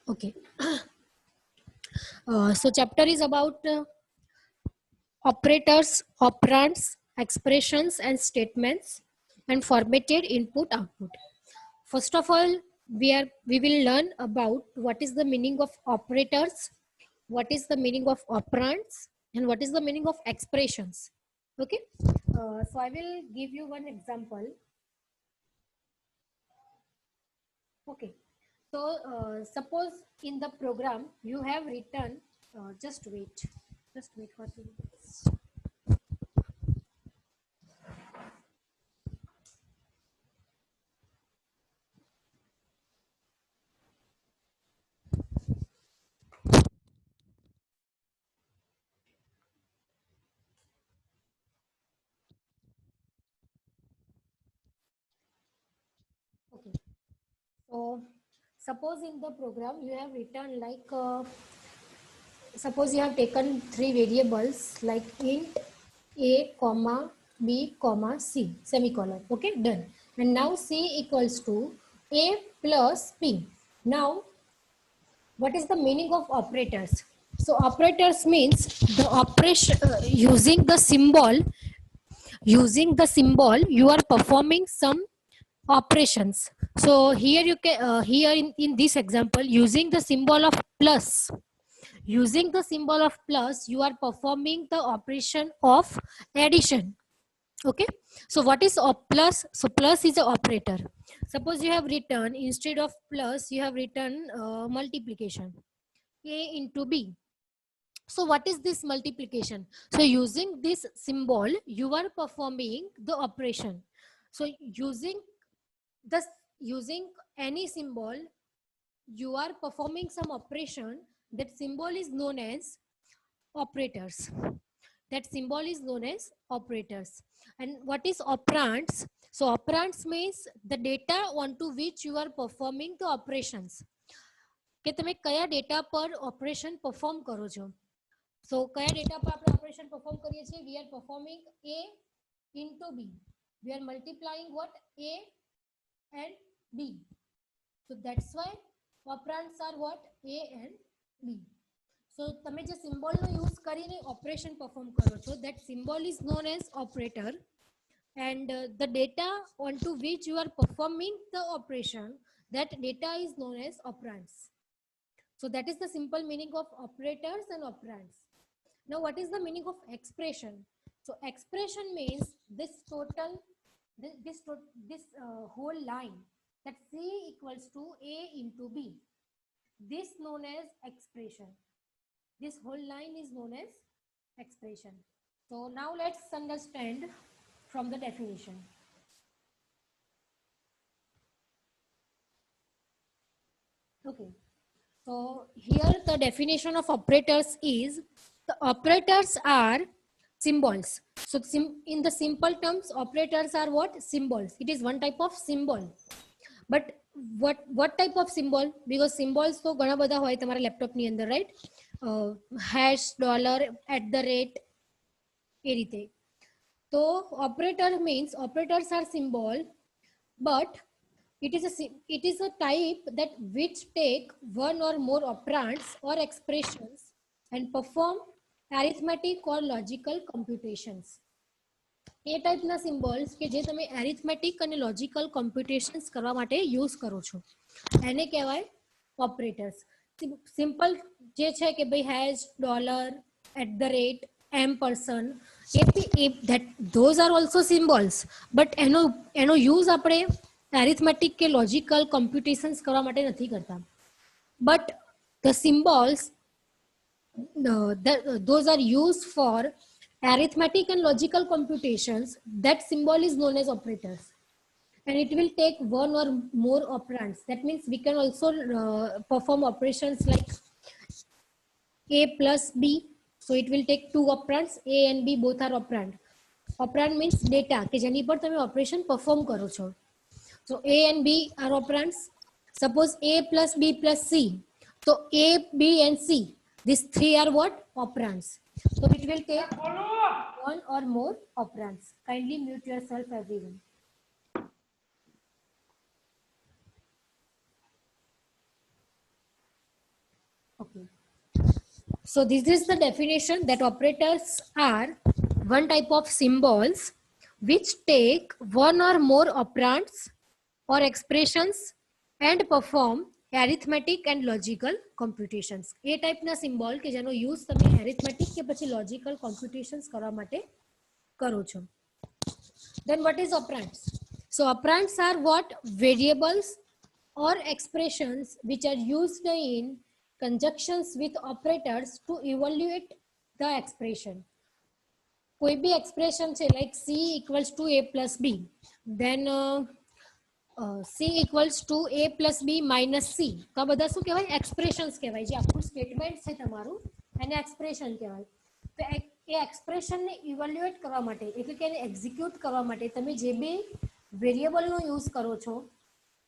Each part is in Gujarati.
Okay. So chapter is about operators, operands, expressions and statements and formatted input output. First of all, we will learn about what is the meaning of operators, what is the meaning of operands, and what is the meaning of expressions. Okay. So I will give you one example. Okay. So suppose in the program you have written, just wait for 2 minutes. Okay. So suppose in the program you have written like, suppose you have taken three variables like int a comma b comma c semicolon. Okay, done. And now c equals to a plus b. Now what is the meaning of operators? So operators means the operation, using the symbol you are performing some operations. So here you can, here in this example, using the symbol of plus, you are performing the operation of addition. Okay. So what is plus? So plus is a operator. Suppose you have written, instead of plus you have written multiplication, a into b. So what is this multiplication? So using this symbol you are performing the operation. So this using any symbol you are performing some operation. That symbol is known as operators. That symbol is known as operators. And what is operands? So operands means the data onto which you are performing the operations. કે તમે કયા ડેટા પર ઓપરેશન પરફોર્મ કરો છો. So કયા ડેટા પર આપણે ઓપરેશન પરફોર્મ કરીએ છીએ? We are performing a into b. We are multiplying what? A and b. So that's why operands are what? A and b. So તમે જે સિમ્બોલનો યુઝ કરીને ઓપરેશન પરફોર્મ કરો છો, that symbol is known as operator, and the data onto which you are performing the operation, that data is known as operands. So that is the simple meaning of operators and operands. Now what is the meaning of expression? So expression means this total, this whole line, that c equals to a into b, this known as expression. This whole line is known as expression. So now let's understand from the definition. Okay. So here the definition of operators is, the operators are symbols. So in the simple terms, operators are what? Symbols. It is one type of symbol. But what type of symbol? Because symbols તો ઘણા બધા હોય તમારા લેપટોપની અંદર, right? Hash, dollar, at the rate, એ રીતે. તો operator means operators are symbol, but it is a type that which take one or more operands or expressions and perform arithmetic or logical computations. એ ટાઈપના સિમ્બોલ્સ કે જે તમે એરિથમેટિક અને લોજિકલ કોમ્પ્યુટેશન્સ કરવા માટે યુઝ કરો છો, એને કહેવાય ઓપરેટર્સ. સિમ્પલ જે છે કે ભાઈ hash, dollar, at the rate, ampersand, that those are also symbols, but એનો યુઝ આપણે એરિથમેટિક કે લોજિકલ કોમ્પ્યુટેશન્સ કરવા માટે નથી કરતા. But the symbols, those are used for arithmetic and logical computations. That symbol is known as operators, and it will take one or more operands. That means we can also perform operations like a plus b. So it will take two operands. A and b both are operand. Operand means data કે જેની પર તમે operation perform કરો છો. So a and b are operands. Suppose a plus b plus c. So a, b and c, these three are what? Operands. So it will take one or more operands. Kindly mute yourself, everyone. Okay. So this is the definition that operators are one type of symbols which take one or more operands or expressions and perform arithmetic and logical computations. A type na symbol કે જેનો use તમે arithmetic કે પછી logical computations કરવા માટે કરો છો. Then what is operands? So operands are what? Variables or expressions which are used in conjunctions with operators to evaluate the expression. કોઈ બી expression છે like C equals to A plus B, then C equals to A plus B minus C, તો આ બધા શું કહેવાય? એક્સપ્રેશન્સ કહેવાય. જે આખું સ્ટેટમેન્ટ છે તમારું એને એક્સપ્રેશન કહેવાય. તો એ એક્સપ્રેશનને ઇવેલ્યુએટ કરવા માટે એટલે કે એને એક્ઝિક્યુટ કરવા માટે તમે જે બી વેરિયેબલનો યુઝ કરો છો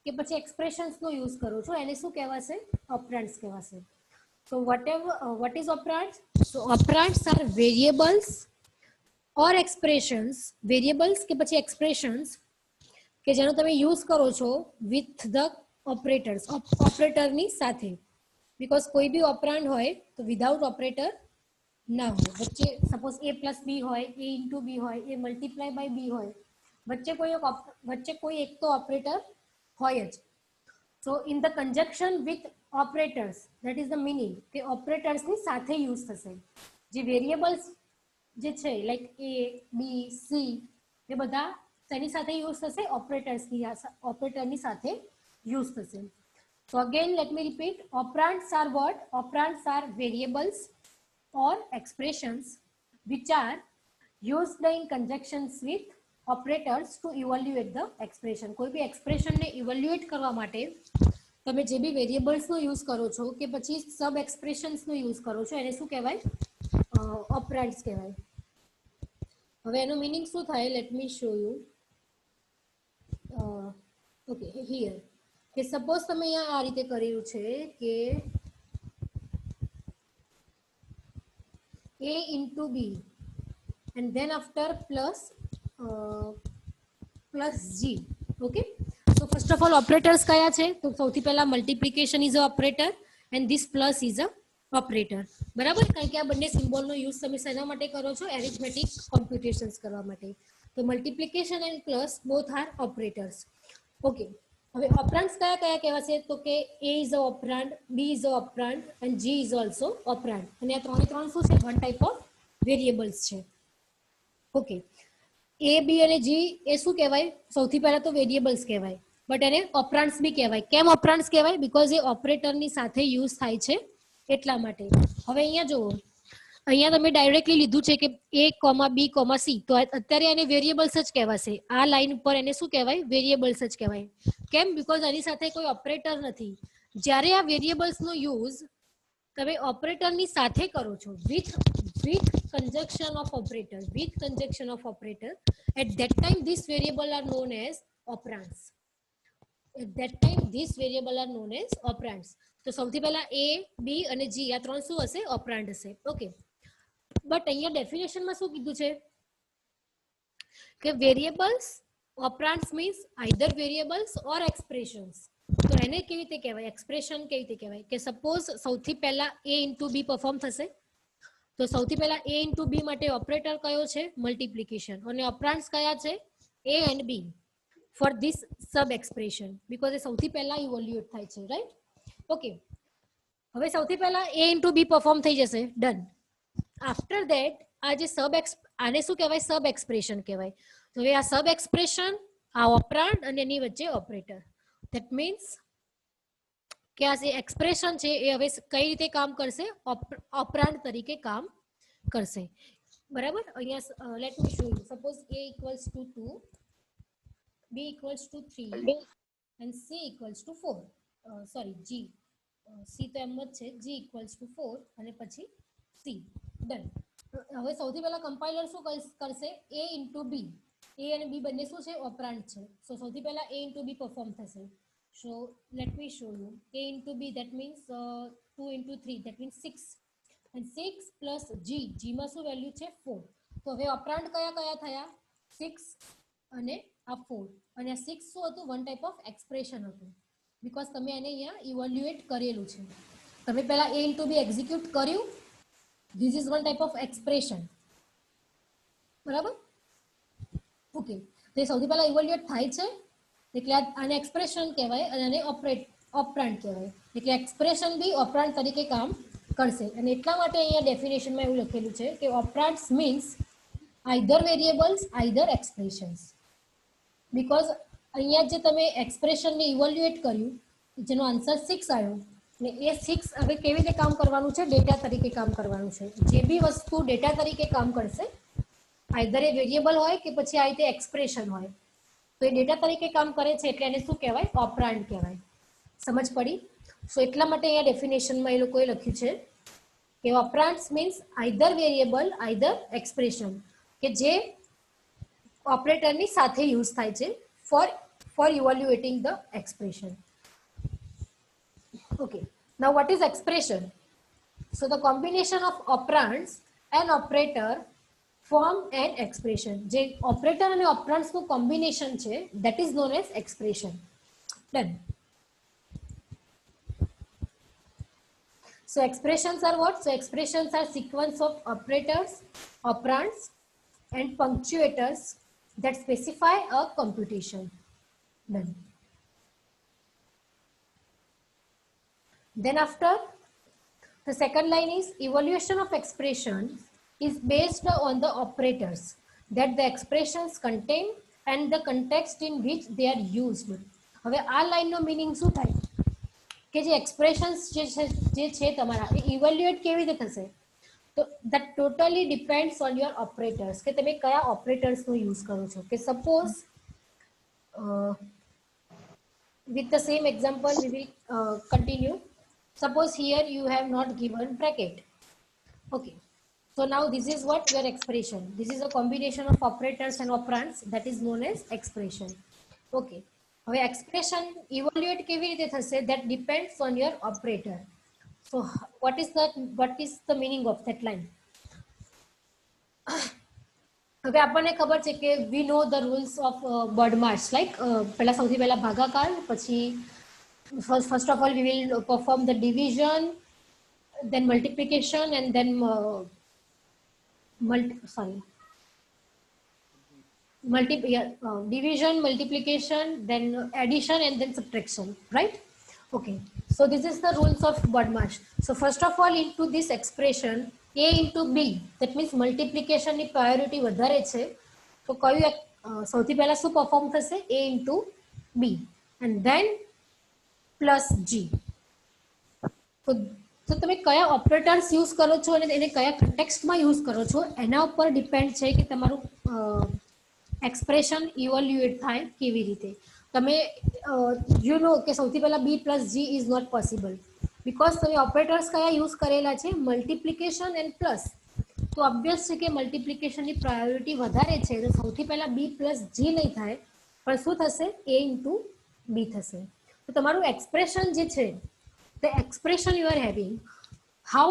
કે પછી એક્સપ્રેશન્સનો યુઝ કરો છો એને શું કહેવાશે? ઓપરેન્ડ્સ કહેવાશે. So what is operands? So operands are variables or expressions, variables કે પછી expressions કે જેનો તમે યુઝ કરો છો with the operators, ઓપરેટરની સાથે. બીકોઝ કોઈ બી ઓપરાન્ડ હોય તો વિધાઉટ ઓપરેટર ના હોય. વચ્ચે સપોઝ A પ્લસ બી હોય, A ઇન્ટુ બી હોય, એ મલ્ટીપ્લાય બાય બી હોય, વચ્ચે કોઈ એક તો ઓપરેટર હોય જ. So in the conjunction with operators, that is the meaning કે ઓપરેટર્સની સાથે યુઝ થશે. જે વેરિયેબલ્સ જે છે લાઈક A, B, C એ બધા તેની સાથે યુઝ થશે, ઓપરેટરની સાથે યુઝ થશે. So again let me repeat, operands are what? Operands are variables or expressions which are used in conjunctions with operators to evaluate the expression. કોઈ બી એક્સપ્રેશનને ઇવેલ્યુએટ કરવા માટે તમે જે બી વેરિયેબલ્સનો યુઝ કરો છો કે પછી સબ એક્સપ્રેશન્સનો યુઝ કરો છો એને શું કહેવાય? ઓપરેન્ડ્સ કહેવાય. હવે એનો મીનિંગ શું થાય? Let me show you. Okay, here કે સપોઝ તમે અહીંયા આ રીતે કર્યું છે કે A into B and then after plus G. Okay, so first of all operators kya છે? તો સૌથી પહેલા multiplication is a operator and this plus is a operator. બરાબર? કારણ કે આ બંને સિમ્બોલનો યુઝ તમે શેના માટે કરો છો? એરિથમેટિક કોમ્પ્યુટેશન્સ કરવા માટે. તો multiplication and plus both are operators. Okay, હવે ઓપરાન્ડ્સ કયા કયા કહેવાશે? તો કે A is a operand, B is a operand and G is also operand. અને આ ત્રણે ત્રણ શું છે? વન ટાઈપ ઓફ વેરિયેબલ્સ છે. ઓકે, A, B અને G એ શું કહેવાય? સૌથી પહેલા તો વેરિયેબલ્સ કહેવાય, બટ એને ઓપરાન્ડ્સ બી કહેવાય. કેમ ઓપરાન્ડ્સ કહેવાય? બીકોઝ એ ઓપરેટરની સાથે યુઝ થાય છે એટલા માટે. હવે અહીંયા જુઓ, અહીંયા તમે ડાયરેક્ટલી લીધું છે કે A, B, C, તો અત્યારે એને વેરિયેબલ્સ જ કહેવાશે. આ લાઈન ઉપર એને શું કહેવાય? વેરિયેબલ્સ જ કહેવાય. કેમ? બીકોઝ આની સાથે કોઈ ઓપરેટર નથી. જ્યારે આ વેરિયેબલ્સનો યુઝ તમે ઓપરેટરની સાથે કરો છો with conjunction of operator, at that time this variable are known as operands. તો સૌથી પહેલા A, B અને G આ ત્રણ શું હશે? ઓપરાન્ડ હશે. ઓકે, બટ અહીંયા ડેફિનેશનમાં શું કીધું છે કે વેરિયેબલ્સ, ઓપરાન્ડ્સ મીન્સ આઈધર વેરિયેબલ્સ ઓર એક્સપ્રેશન્સ. તો એને કેવી રીતે કહેવાય? એક્સપ્રેશન કેવી રીતે કહેવાય? કે સપોઝ સૌથી પહેલા A ઇન્ટુ B પરફોર્મ થશે, તો સૌથી પહેલા A ઇન્ટુ B માટે ઓપરેટર કયો છે? મલ્ટીપ્લિકેશન. અને ઓપરાન્ડ્સ કયા છે? A and B for this sub expression, because એ સૌથી પહેલા ઇવોલ્યુએટ થાય છે, રાઈટ? ઓકે, હવે સૌથી પહેલા A ઇન્ટુ B પરફોર્મ થઈ જશે, ડન. આફ્ટર ધેટ આ જે આને શું કહેવાય? સબ એક્સપ્રેશન કહેવાય. તો હવે આ સબ એક્સપ્રેશન, આ ઓપરાન્ડ અને એની વચ્ચે ઓપરેટર. ધેટ મીન્સ કે આ જે એક્સપ્રેશન છે એ હવે કઈ રીતે કામ કરશે? ઓપરાન્ડ તરીકે કામ કરશે. બરાબર? અહીંયા let me show you. Suppose A equals to 2, B equals to 3 and C equals to 4. Sorry, G, C તો એમ જ છે. G equals to 4 અને પછી C. ડન. હવે સૌથી પહેલા કમ્પાઇલર શું કરશે? A into B. A અને B બંને શું છે? ઓપરાન્ડ છે. સો સૌથી પહેલા A into B પરફોર્મ થશે. So let me show you. A into B, that means 2 into 3, that means 6. And 6 plus G. G માં શું વેલ્યુ છે? 4. તો હવે ઓપરાન્ડ કયા કયા થયા? 6 અને આ 4. અને આ 6 શું હતું? વન ટાઈપ ઓફ એક્સપ્રેશન હતું, બીકોઝ તમે એને અહીંયા ઇવેલ્યુએટ કરેલું છે. તમે પહેલા a into b એક્ઝિક્યુટ કર્યું. This is one type of expression. બરાબર? ઓકે, તો સૌથી પહેલા ઇવેલ્યુએટ થાય છે એટલે આને એક્સપ્રેશન કહેવાય અને આને ઓપરાન્ડ કહેવાય. એટલે એક્સપ્રેશન બી ઓપરાન્ડ તરીકે કામ કરશે અને એટલા માટે અહીંયા ડેફિનેશનમાં એવું લખેલું છે કે operands means either variables either expressions. Because અહીંયા જે તમે એક્સપ્રેશનને ઇવેલ્યુએટ કર્યું જેનો આન્સર 6 આવ્યો ને એ 6 હવે કેવી રીતે કામ કરવાનું છે? ડેટા તરીકે કામ કરવાનું છે. જે બી વસ્તુ ડેટા તરીકે કામ કરશે આઈધર એ વેરિયેબલ હોય કે પછી આ રીતે એક્સપ્રેશન હોય તો એ ડેટા તરીકે કામ કરે છે એટલે એને શું કહેવાય? ઓપરાન્ડ કહેવાય. સમજ પડી? સો એટલા માટે અહીંયા ડેફિનેશનમાં એ લોકોએ લખ્યું છે કે operands means either variable either expression કે જે ઓપરેટરની સાથે યુઝ થાય છે for evaluating the expression. Okay, now what is expression? So the combination of operands and operator form an expression. જે operator અને operands નું combination છે that is known as expression. Done. So expressions are what? So expressions are sequence of operators, operands and punctuators that specify a computation. Done. Then after, the second line is evaluation of expressions is based on the operators that the expressions contain and the context in which they are used. હવે આ લાઈનનો મીનિંગ શું થાય કે જે એક્સપ્રેશન્સ જે છે તમારા એ ઇવેલ્યુએટ કેવી રીતે થશે? તો that totally depends on your operators કે તમે કયા ઓપરેટર્સનો યુઝ કરો છો. કે suppose with the same example we will continue. Suppose here you have not given bracket. Okay, so now this is what your expression. This is a combination of operators and operands that is known as expression. Okay, હવે expression evaluate કેવી રીતે થશે? That depends on your operator. So what is the meaning of that line? હવે આપણને ખબર છે કે we know the rules of BODMAS, like પહેલા સૌથી પહેલા ભાગાકાર, પછી first of all we will perform the division, then multiplication and then division, multiplication, then addition and then subtraction, right? Okay, so this is the rules of BODMAS. So first of all into this expression a into b, that means multiplication ની priority વધારે છે તો કયું સૌથી પહેલા શું perform થશે? a into b and then plus g. તો તમે કયા ઓપરેટર્સ યુઝ કરો છો અને એને કયા કન્ટેક્સ્ટમાં યુઝ કરો છો એના ઉપર ડિપેન્ડ છે કે તમારું એક્સપ્રેશન ઇવેલ્યુએટ થાય કેવી રીતે. તમે યુ નો કે સૌથી પહેલા b plus g is not possible because તમે ઓપરેટર્સ કયા યુઝ કરેલા છે? Multiplication and plus. તો ઓબ્વિયસ છે કે મલ્ટિપ્લિકેશનની પ્રાયોરિટી વધારે છે તો સૌથી પહેલા b plus g નહીં થાય પણ શું થશે? a into b થશે. તો તમારું એક્સપ્રેશન જે છે the expression you are having, how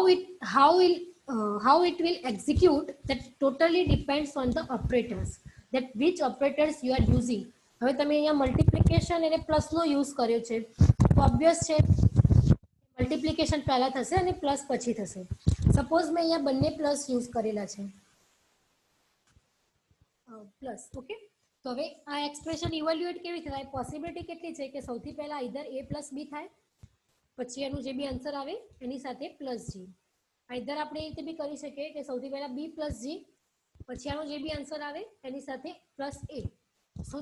it will execute, that totally depends on the operators, that which operators you are using. હવે તમે અહીંયા મલ્ટિપ્લિકેશન અને પ્લસનો યુઝ કર્યો છે તો ઓબ્વિયસ છે મલ્ટિપ્લિકેશન પહેલા થશે અને પ્લસ પછી થશે. સપોઝ મેં અહીંયા બંને પ્લસ યુઝ કરેલા છે પ્લસ. ઓકે, તો હવે આ એક્સપ્રેશન ઇવેલ્યુએટ કેવી થાય? પોસિબિલિટી કેટલી છે કે સૌથી પહેલા આઈધર a plus b થાય પછી એનું જે બી આન્સર આવે એની સાથે પ્લસ g. આઈધર આપણે એ રીતે બી કરી શકીએ કે સૌથી પહેલા b plus g પછી આનો જે બી આન્સર આવે એની સાથે plus a. So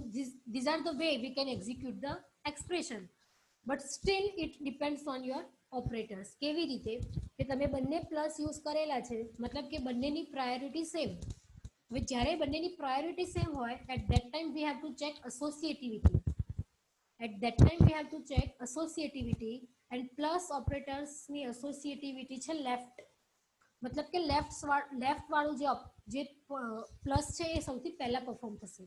these are the way we can execute the expression, but still it depends on your operators. કેવી રીતે કે તમે બંને પ્લસ યુઝ કરેલા છે મતલબ કે બંનેની પ્રાયોરિટી સેમ. હવે જ્યારે બંનેની પ્રાયોરિટી સેમ હોય at that time we have to check associativity. At that time we have to check associativity and plus operators ની associativity છે લેફ્ટ. મતલબ કે લેફ્ટ વાળું જે પ્લસ છે એ સૌથી પહેલા પરફોર્મ થશે.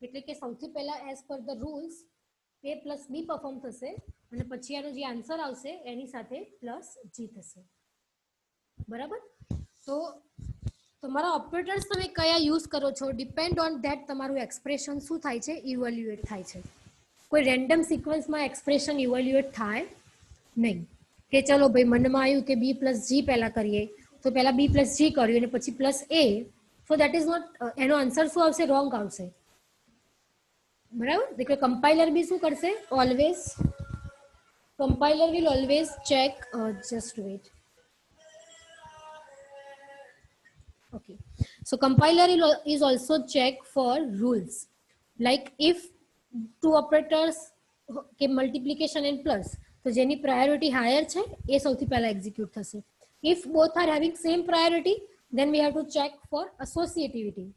એટલે કે સૌથી પહેલા as per the rules a plus b perform થશે અને પછી આનો જે આન્સર આવશે એની સાથે પ્લસ g થશે. બરાબર? તો તમારા ઓપરેટર્સ તમે કયા યુઝ કરો છો ડિપેન્ડ ઓન ધેટ તમારું એક્સપ્રેશન શું થાય છે? ઇવેલ્યુએટ થાય છે. કોઈ રેન્ડમ સિક્વન્સમાં એક્સપ્રેશન ઇવેલ્યુએટ થાય નહીં. કે ચલો ભાઈ મનમાં આવ્યું કે b પ્લસ g પહેલા કરીએ, તો પહેલા b પ્લસ g કર્યું અને પછી plus a, so that is not, એનો આન્સર શું આવશે? રોંગ આવશે, બરાબર. એટલે કમ્પાઇલર બી શું કરશે? Always compiler will always check, just wait. Okay, so compiler is also check for rules, like if two operators કે multiplication and plus, તો જેની priority higher છે એ સૌથી પહેલા execute થશે. If both are having same priority, then we have to check for associativity.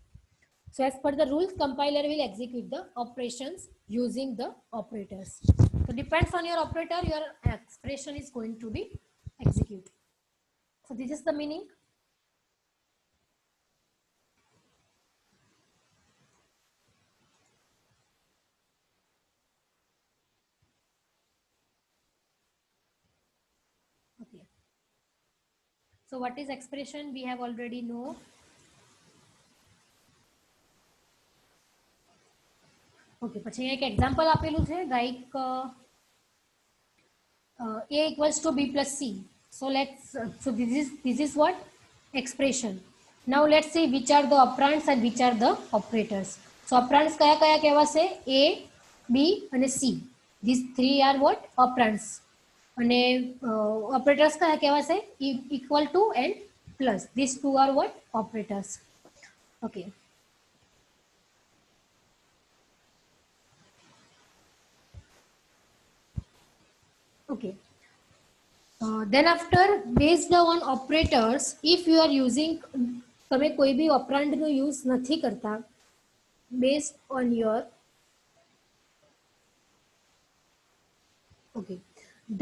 So as per the rules, compiler will execute the operations using the operators. So depends on your operator, your expression is going to be executed. So this is the meaning. Okay. So what is expression? We have already know. Okay, પછી એક એક્ઝામ્પલ આપેલું છે, like a equals to b plus c. So so this is what? Expression. Now let's see which are the operands and which are the operators. So operands kaya kaya કહેવાશે? a, b અને c. These three are what? Operands. અને operators કયા કહેવાશે? Equal to and plus. These two are what? Operators. Okay. Okay. Then after, based on operators, if you are using, તમે કોઈ બી ઓપરાન્ડ નો યુઝ નથી કરતા, based on your, okay,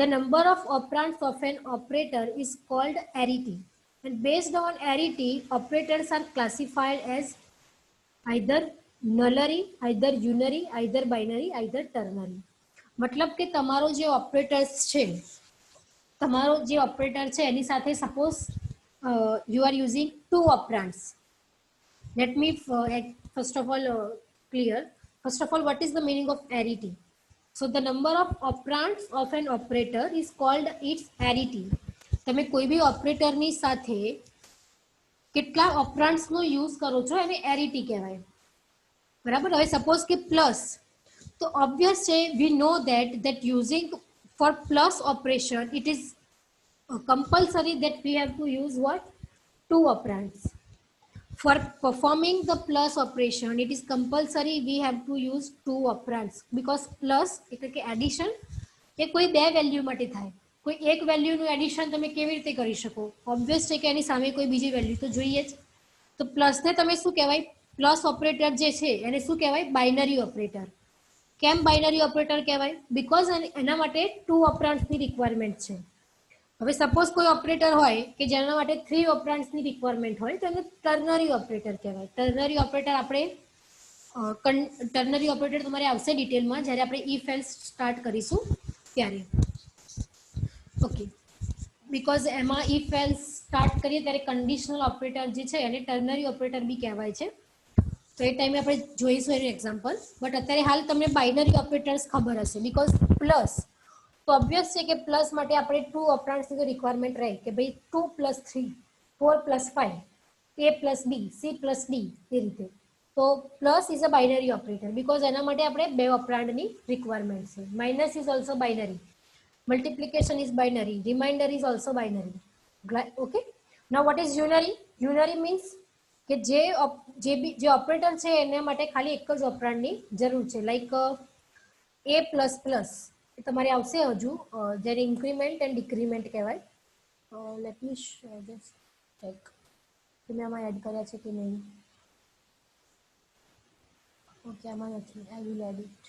the number of operands of an operator is called arity, and based on arity, operators are classified as either nullary, either unary, either binary, either ternary. मतलब કે તમારો જે ઓપરેટર્સ છે, તમારો જે ઓપરેટર છે એની સાથે suppose you are using two operands. Let me first of all clear. First of all, what is the meaning of arity? So the number of operands of an operator is called its arity. તમે કોઈ બી ઓપરેટરની સાથે કેટલા ઓપરાન્ડ્સનો યુઝ કરો છો એને એરિટી કહેવાય, બરાબર. હવે સપોઝ કે પ્લસ, તો ઓબ્વિયસ છે, વી નો that using for plus operation it is compulsory that we have to use what? Two operands. For performing the plus operation, it is compulsory we have to use two operands, because plus એટલે કે એડિશન એ કોઈ બે વેલ્યુ માટે થાય. કોઈ એક વેલ્યુનું એડિશન તમે કેવી રીતે કરી શકો? ઓબ્વિયસ છે કે એની સામે કોઈ બીજી વેલ્યુ તો જોઈએ જ. તો પ્લસને તમે શું કહેવાય? પ્લસ ઓપરેટર જે છે એને શું કહેવાય? Binary operator. કેમ બાઇનરી ઓપરેટર કહેવાય? બીકોઝ એના માટે ટુ ઓપરાન્ડ્સની રિક્વાયરમેન્ટ છે. હવે સપોઝ કોઈ ઓપરેટર હોય કે જેના માટે થ્રી ઓપરાન્ડ્સની રિક્વાયરમેન્ટ હોય, તો એને ટર્નરી ઓપરેટર કહેવાય. ટર્નરી ઓપરેટર આપણે ટર્નરી ઓપરેટર તમારે આવશે ડિટેલમાં જ્યારે આપણે ઇફ એલ્સ સ્ટાર્ટ કરીશું ત્યારે. ઓકે, બીકોઝ એમાં ઇફ એલ્સ સ્ટાર્ટ કરીએ ત્યારે કન્ડિશનલ ઓપરેટર જે છે એને ટર્નરી ઓપરેટર બી કહેવાય છે. તો એ ટાઈમે આપણે જોઈશું એનું એક્ઝામ્પલ. બટ અત્યારે હાલ તમને બાઇનરી ઓપરેટર્સ ખબર હશે, બીકોઝ પ્લસ, તો ઓબ્વિયસ છે કે પ્લસ માટે આપણે ટુ ઓપરાન્ડ્સની તો રિક્વાયરમેન્ટ રહે કે ભાઈ 2 + 3, 4 + 5, a + b, c + d, એ રીતે. તો plus is a binary operator because એના માટે આપણે બે ઓપરાન્ડની રિક્વાયરમેન્ટ છે. Minus is also binary, multiplication is binary, remainder is also binary. Okay, now what is unary? Unary means કે જે ઓપરેટર છે એના માટે ખાલી એક જ ઓપરાન્ડની જરૂર છે, લાઈક a++, એ તમારે આવશે હજુ, જેને ઇન્ક્રીમેન્ટ એન્ડ ડિક્રીમેન્ટ કહેવાય. લેટ મી જસ્ટ ચેક કે મેં આમાં એડ કર્યા છે કે નહીં. ઓકે, આમાં નથી. I will add it.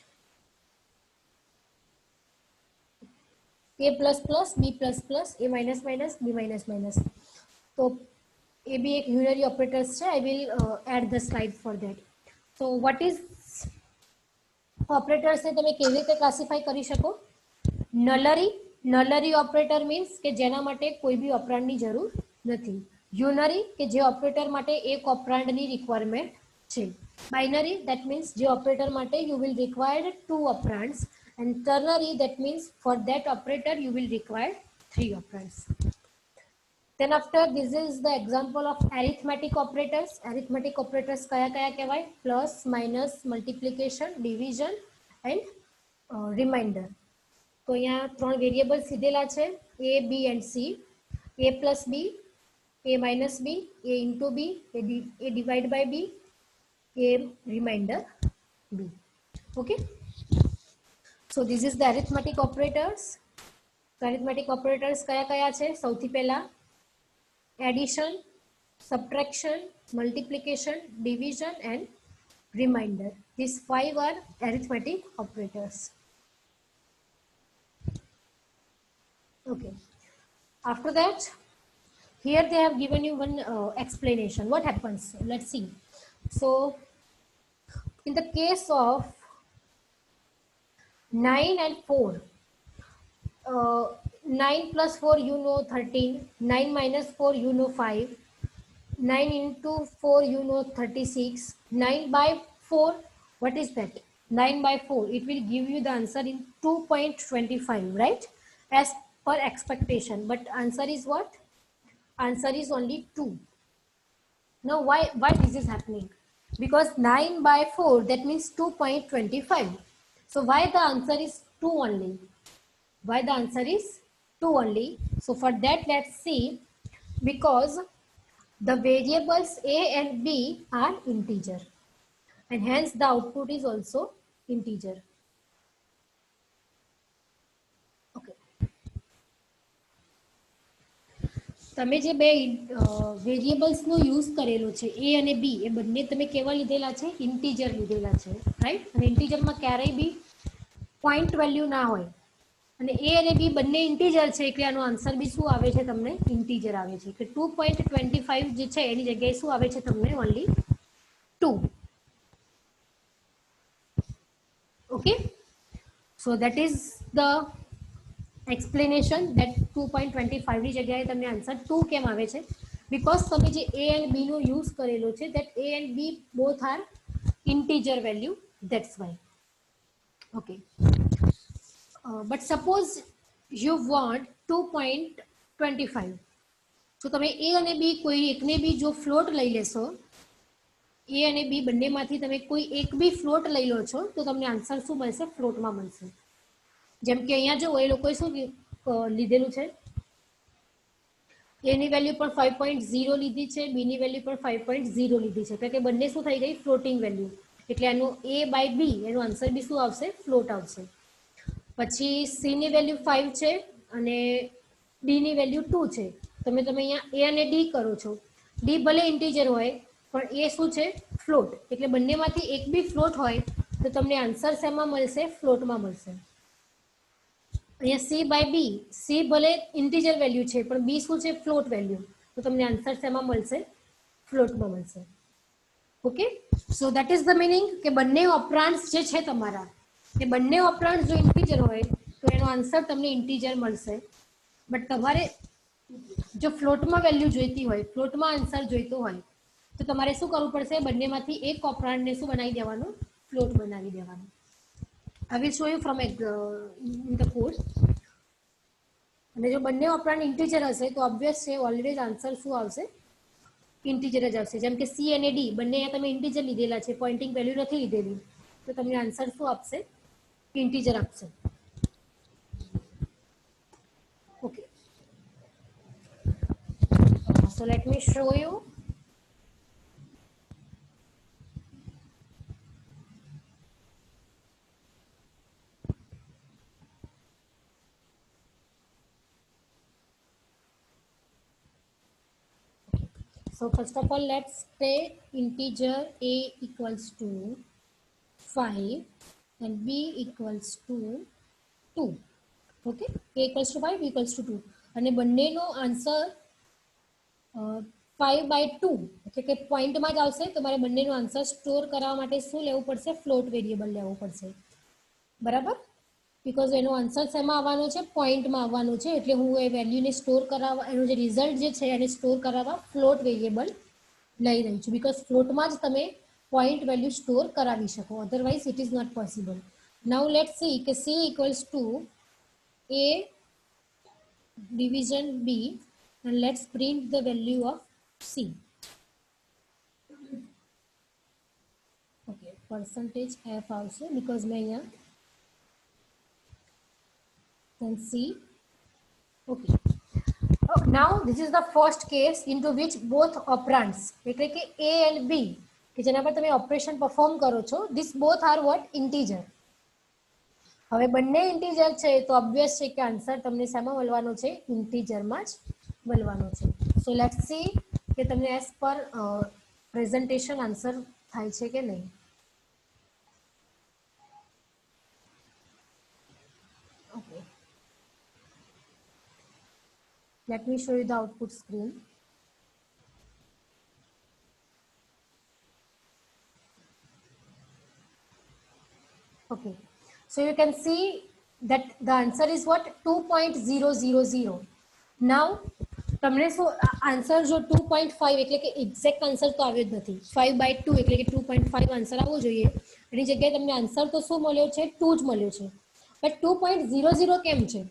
a++, b++, a minus minus, b minus minus. તો એ બી એક યુનરી ઓપરેટર્સ છે. I will add the slide for that. So what is ઓપરેટર્સને તમે કેવી રીતે ક્લાસિફાઈ કરી શકો? નલરી ઓપરેટર મીન્સ કે જેના માટે કોઈ બી ઓપરાન્ડની જરૂર નથી. યુનરી કે જે ઓપરેટર માટે એક ઓપરાન્ડની રિક્વાયરમેન્ટ છે. બાઇનરી that means જે ઓપરેટર માટે you will require two operands, and ternary that means for that operator you will require 3 operands. Then after, this is the example of arithmetic operators. Arithmetic operators kaya kaya kehવાય? Plus, minus, multiplication, division and remainder. તો અહીંયા ત્રણ વેરિયેબલ લીધેલા છે, a, b and c. a plus b, a minus b, a into b, a divide by b, a remainder b. Okay. So this is the arithmetic operators. So arithmetic operators kaya kaya છે? સૌથી પહેલા addition, subtraction, multiplication, division and remainder. These 5 are arithmetic operators. Okay. After that, here they have given you one explanation. What happens? Let's see. So, in the case of 9 and 4, 9 plus 4 you know 13, 9 minus 4 you know 5, 9 into 4 you know 36, 9 by 4, what is that? 9 by 4, it will give you the answer in 2.25, right? As per expectation, but answer is what? Answer is only 2. Now why this is happening? Because 9 by 4, that means 2.25. So why the answer is 2 only? Why the answer is 2 only? So for that, let's see, because the variables a and b are integer and hence the output is also integer. Okay. તમે જે બે વેરિયેબલ્સનો યુઝ કરેલો છે a અને b, એ બંને તમે કેવા લીધેલા છે? ઇન્ટીજર લીધેલા છે, રાઈટ? અને ઇન્ટીજરમાં ક્યારેય બી પોઈન્ટ વેલ્યુ ના હોય, અને a અને b બંને ઇન્ટીજર છે એટલે આનો આન્સર બી શું આવે છે? તમને ઇન્ટીજર આવે છે. કે 2.25 જે છે એની જગ્યાએ શું આવે છે? તમને only 2. Okay, so that is the explanation that 2.25 ની જગ્યાએ તમને આન્સર 2 કેમ આવે છે? બીકોઝ તમે જે a and b નો યુઝ કરેલો છે, that a and b both are integer value, that's why. Okay. But suppose you want 2.25, so તમે a અને b કોઈ એકને બી જો ફ્લોટ લઈ લેશો, a અને b બંનેમાંથી તમે કોઈ એક બી ફ્લોટ લઈ લો છો તો તમને આન્સર શું મળશે? ફ્લોટમાં મળશે. જેમ કે અહીંયા જો એ લોકોએ શું લીધેલું છે, a ની વેલ્યુ પણ 5.0 લીધી છે, b ની વેલ્યુ પણ 5.0 લીધી છે, એટલે કે બંને શું થઈ ગઈ? Floating value. એટલે એનું a બાય b એનું આન્સર બી શું આવશે? ફ્લોટ આવશે. પછી c ની વેલ્યુ 5 છે અને d ની વેલ્યુ 2 છે. તમે અહીંયા a અને d કરો છો, d ભલે ઇન્ટીજર હોય પણ a શું છે? ફ્લોટ. એટલે બંનેમાંથી એક બી ફ્લોટ હોય તો તમને આન્સર શેમાં મળશે? ફ્લોટમાં મળશે. અહીંયા c બાય b, c ભલે ઇન્ટીજર વેલ્યુ છે પણ b શું છે? Float value. તો તમને આન્સર શેમાં મળશે? ફ્લોટમાં મળશે. Okay, so that is the meaning કે બંને ઓપરાન્ડ્સ જે છે તમારા, એ બંને ઓપરાન્ડ્સ જો ઇન્ટીજર હોય તો એનો આન્સર તમને ઇન્ટીજર મળશે. બટ તમારે જો ફ્લોટમાં વેલ્યુ જોઈતી હોય, ફ્લોટમાં આન્સર જોઈતો હોય, તો તમારે શું કરવું પડશે? બંનેમાંથી એક ઓપરાન્ડને શું બનાવી દેવાનું? ફ્લોટ બનાવી દેવાનું. I will show you from in the course. અને જો બંને ઓપરાન્ડ ઇન્ટીજર હશે તો ઓબ્વિયસ છે ઓલવેઝ આન્સર શું આવશે? ઇન્ટીજર જ આવશે. જેમ કે c અને d બંને અહીંયા તમે ઇન્ટીજર લીધેલા છે, પોઇન્ટિંગ વેલ્યુ નથી લીધેલી, તો તમને આન્સર શું આપશે? ઇન્ટીજર આપશે. Okay, so let me show you. So first of all, let's take integer a equals to 5 and b equals to 2. Okay, a equals to 5, b equals to 2. અને બંનેનો આન્સર 5/2 એટલે કે પોઈન્ટમાં જ આવશે. તમારે બંનેનો આન્સર સ્ટોર કરવા માટે શું લેવું પડશે? ફ્લોટ વેરિયેબલ લેવું પડશે, બરાબર? બીકોઝ એનો આન્સર શેમાં આવવાનો છે? પોઈન્ટમાં આવવાનો છે. એટલે હું એ વેલ્યુને સ્ટોર કરાવવા, એનું જે રિઝલ્ટ જે છે એને સ્ટોર કરાવવા ફ્લોટ વેરિયેબલ લઈ રહી છું. બીકોઝ ફ્લોટમાં જ તમે પોઈન્ટ વેલ્યુ સ્ટોર કરાવી શકો, otherwise it is not possible. Now let's see કે c equals to a division B, and let's print the value of C. Okay, percentage F also, because मैं यहाँ then C. Okay. Oh, now this is the first case into which both operands એટલે કે A and B કે જેના પર તમે ઓપરેશન પરફોર્મ કરો છો, this both are what? Integer. હવે બંને ઇન્ટીજર છે તો ઓબ્વિયસ છે કે આન્સર તમને શામાં મળવાનો છે? ઇન્ટીજરમાં જ મળવાનો છે. સો લેટ્સ સી કે તમને એઝ પર પ્રેઝન્ટેશન આન્સર થાય છે કે નહીં. Okay, let me show you the output screen. Okay, so you can see that the answer is what? 2.000. now તમને શું આન્સર જો 2.5 એટલે કે એક્ઝેક્ટ આન્સર તો આવ્યો જ નથી. 5/2 એટલે કે 2.5 આન્સર આવવો જોઈએ, એની જગ્યાએ તમને આન્સર તો શું મળ્યો છે? 2 જ મળ્યો છે. બટ 2.00 કેમ છે?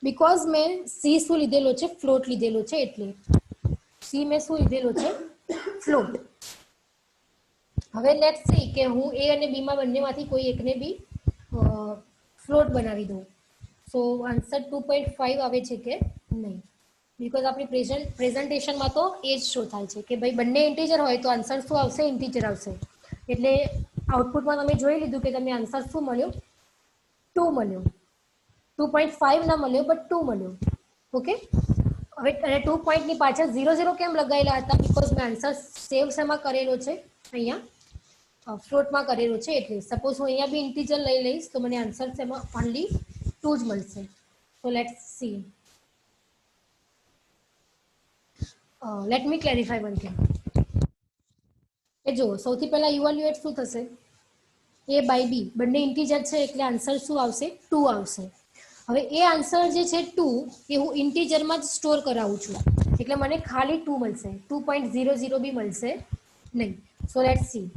બીકોઝ મેં સી શું લીધેલો છે? ફ્લોટ લીધેલો છે. એટલે સી મેં શું લીધેલો છે? ફ્લોટ. હવે લેટ્સ સી કે હું એ અને બી માં બંનેમાંથી કોઈ એકને બી ફ્લોટ બનાવી દઉં. સો આન્સર 2.5 આવે છે કે નહીં? બીકોઝ આપણી પ્રેઝન્ટેશનમાં તો એ જ શો થાય છે કે ભાઈ બંને ઇન્ટીજર હોય તો આન્સર શું આવશે? ઇન્ટીજર આવશે. એટલે આઉટપુટમાં તમે જોઈ લીધું કે તમને આન્સર શું મળ્યો? 2 મળ્યો. 2.5 ના મળ્યો, બટ 2 મળ્યો. ઓકે, હવે અને 2 પોઈન્ટની પાછળ 0 કેમ લગાવેલા હતા? બીકોઝ મેં આન્સર સેવ શેમાં કરેલો છે? અહીંયા ફ્લોટમાં કરેલો છે. એટલે સપોઝ હું અહીંયા બી ઇન્ટીજર લઈ લઈશ તો મને આન્સર શેમાં? ઓનલી 2 જ મળશે. So let's see. Let me clarify one thing. એ જો સૌથી પહેલા ઇવેલ્યુએટ શું થશે? A બાય બી બંને ઇન્ટીજર છે એટલે આન્સર શું આવશે? 2 આવશે. હવે એ આન્સર જે છે 2 એ હું ઇન્ટીજરમાં જ સ્ટોર કરાવું છું એટલે મને ખાલી 2 મળશે. 2.00 બી મળશે નહીં. સો લેટ્સ સી.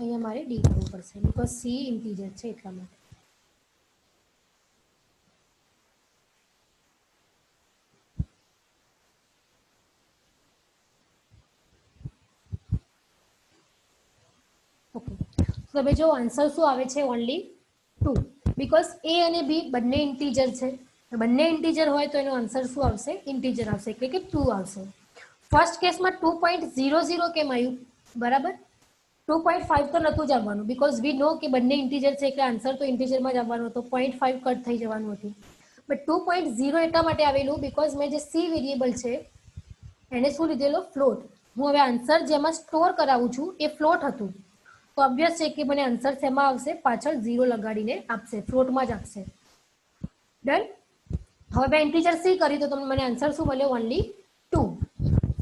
અહીંયા મારે ડી કરવું પડશે બીકોઝ સી ઇન્ટીજર છે એટલા માટે. ઓકે, તો હવે જો આન્સર શું આવે છે? ઓનલી 2. બીકોઝ એ અને બી બંને ઇન્ટીજર છે. બંને ઇન્ટીજર હોય તો એનો આન્સર શું આવશે? ઇન્ટીજર આવશે એટલે કે 2 આવશે. ફર્સ્ટ કેસમાં 2.00 કેમ આવ્યું? બરાબર, 2.5 તો નહોતું જ આવવાનું બીકોઝ વી નો કે બંને ઇન્ટીજર છે એટલે આન્સર તો ઇન્ટીજરમાં જ આવવાનો હતો. 0.5 કટ થઈ જવાનું હતું. બટ 2.0 એટલા માટે આવેલું બીકોઝ મેં જે સી વેરિયેબલ છે એને શું લીધેલો? ફ્લોટ. હું હવે આન્સર જેમાં સ્ટોર કરાવું છું એ ફ્લોટ હતું તો ઓબ્વિયસ છે કે મને આન્સર શેમાં આવશે? પાછળ 0 લગાડીને આપશે, ફ્લોટમાં જ આપશે. ડન. હવે મેં ઇન્ટીજર સી કરી તો તમને મને આન્સર શું મળ્યો? Only 2.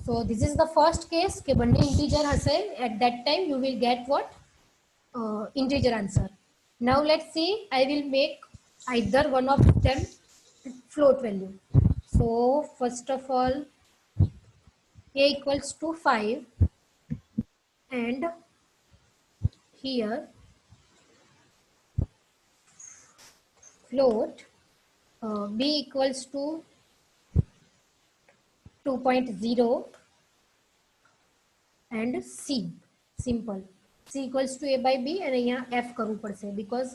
So this is the first case કે બંને integer હશે. At that time you will get what? Integer answer. Now let's see. I will make either one of them float value. So first of all, a equals to 5 and here float b equals to 2.0 and c. Simple. c equals to a by b and અહીંયા f કરવું પડશે because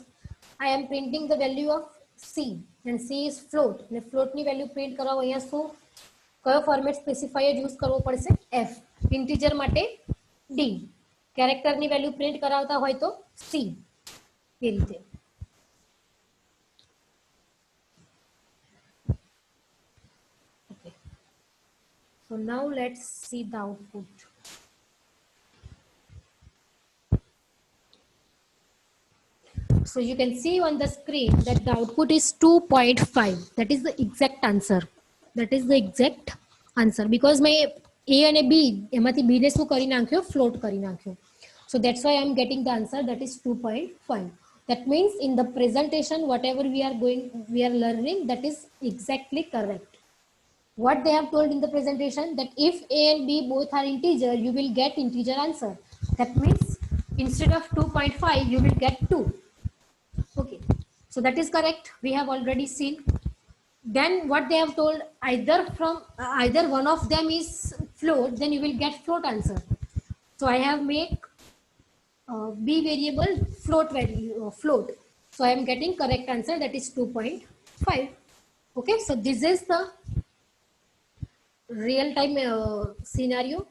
I am printing the value of c and c is float અને float ની વેલ્યુ પ્રિન્ટ કરવા અહીંયા શું કયો ફોર્મેટ સ્પેસિફાયર યુઝ કરવો પડશે? f. ઇન્ટીજર માટે d. કેરેક્ટરની વેલ્યુ પ્રિન્ટ કરાવતા હોય તો c. એ રીતે. Okay. So now let's see the output. So you can see on the screen that the output is 2.5. That is the exact answer. That is the exact answer because my a and b એમાંથી b ને શું કરી નાખ્યો? ફ્લોટ કરી નાખ્યો. So that's why I'm getting the answer that is 2.5. That means in the presentation whatever we are learning, that is exactly correct. What they have told in the presentation, that if A and B both are integer, you will get integer answer. That means instead of 2.5, you will get 2. Okay, so that is correct. We have already seen. Then what they have told, either one of them is float, then you will get float answer. So I have make B variable float value, float. So I am getting correct answer, that is 2.5. Okay, so this is the real time scenario.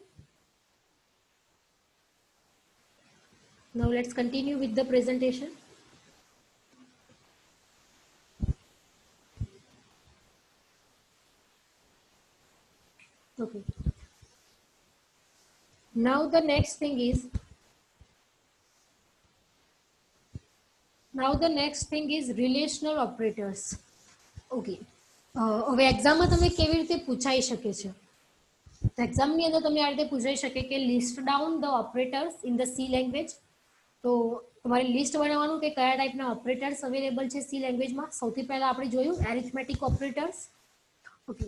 Now let's continue with the presentation. Okay. Now the next thing is relational operators. Okay. હવે એક્ઝામમાં તમે કેવી રીતે પૂછાઈ શકે છે? એક્ઝામની અંદર તમને આ રીતે પૂછાઈ શકે કે list down the operators in the sea language. તો તમારે લિસ્ટ બનાવવાનું કે કયા ટાઈપના ઓપરેટર્સ અવેલેબલ છે સી લેંગ્વેજમાં. સૌથી પહેલા આપણે જોયું arithmetic operators. Okay.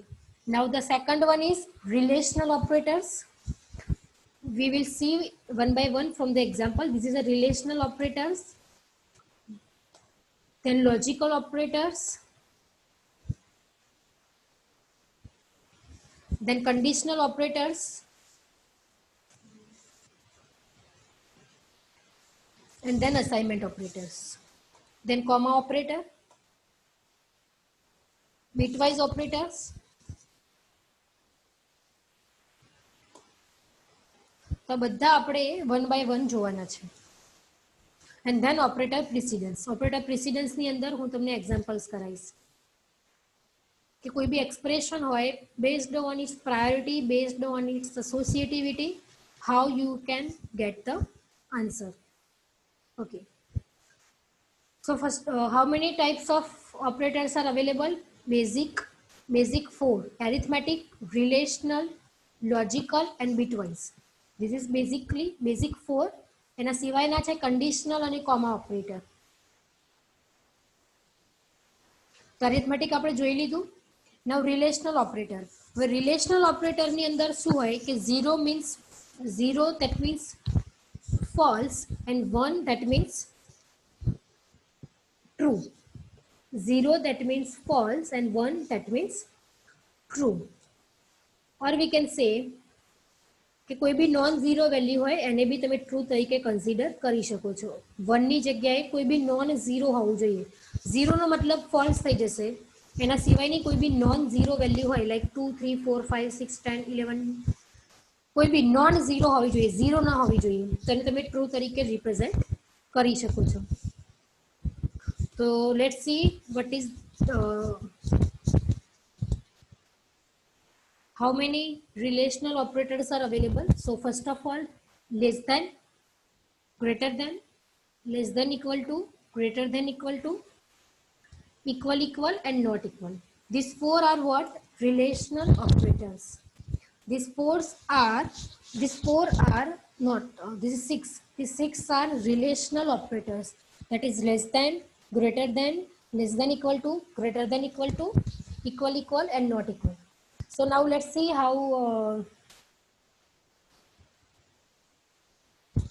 Now the second one is relational operators. We will see one by one from the example. This is a relational operators. Then logical operators. Then conditional operators. And then assignment operators. Then comma operator. Bitwise operators. તો બધા આપણે વન બાય વન જોવાના છે. And then operator precedence. Operator પ્રિસિડન્સની અંદર હું તમને એક્ઝામ્પલ્સ કરાવીશ કે કોઈ બી એક્સપ્રેશન હોય based on its priority, based on its associativity, how you can get the answer. Okay. So first, how many types of operators are available? Basic 4: arithmetic, relational, logical, and bitwise. This is basic 4. એના સિવાયના છે conditional અને comma operator. તો arithmetic આપણે જોઈ લીધું. Now relational operator. હવે relational operator ની અંદર શું હોય કે 0 means 0, that means false, and 1 that means true. 0 that means false and 1 that means true. Or we can say કે કોઈ બી નોન ઝીરો વેલ્યુ હોય એને બી તમે ટ્રુ તરીકે કન્સિડર કરી શકો છો. 1 ની જગ્યાએ કોઈ બી નોન ઝીરો હોવું જોઈએ. ઝીરોનો મતલબ ફોલ્સ થઈ જશે. એના સિવાયની કોઈ બી નોન ઝીરો વેલ્યુ હોય લાઈક 2, 3, 4, 5, 6, 10, 11, કોઈ બી નોન ઝીરો હોવી જોઈએ, ઝીરો ના હોવી જોઈએ. તો એને તમે ટ્રુ તરીકે રિપ્રેઝેન્ટ કરી શકો છો. So let's see what is how many relational operators are available. So first of all, less than, greater than, less than equal to, greater than equal to, equal and not equal. These 4 are what? Relational operators. These 4 are not, this is 6. These 6 are relational operators. That is less than, greater than, less than equal to, greater than equal to, equal and not equal. So now let's see how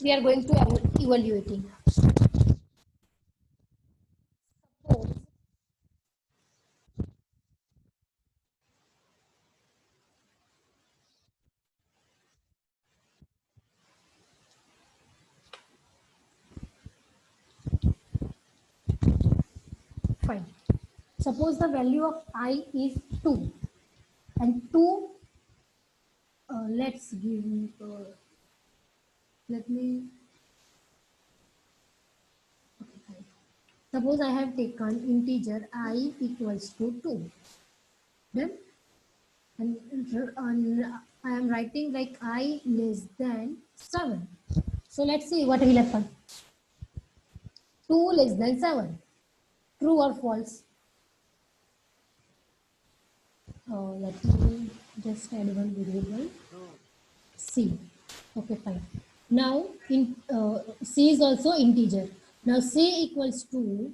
we are going to evaluating. Suppose fine. Suppose the value of I is 2 and 2, let's give, let me, okay, fine. Suppose I have taken integer I equals to 2. Then and I am writing like I less than 7. So let's see what will happen. 2 less than 7. True or false? Let me just add one variable C. Okay, fine. Now C is also integer. Now C equals to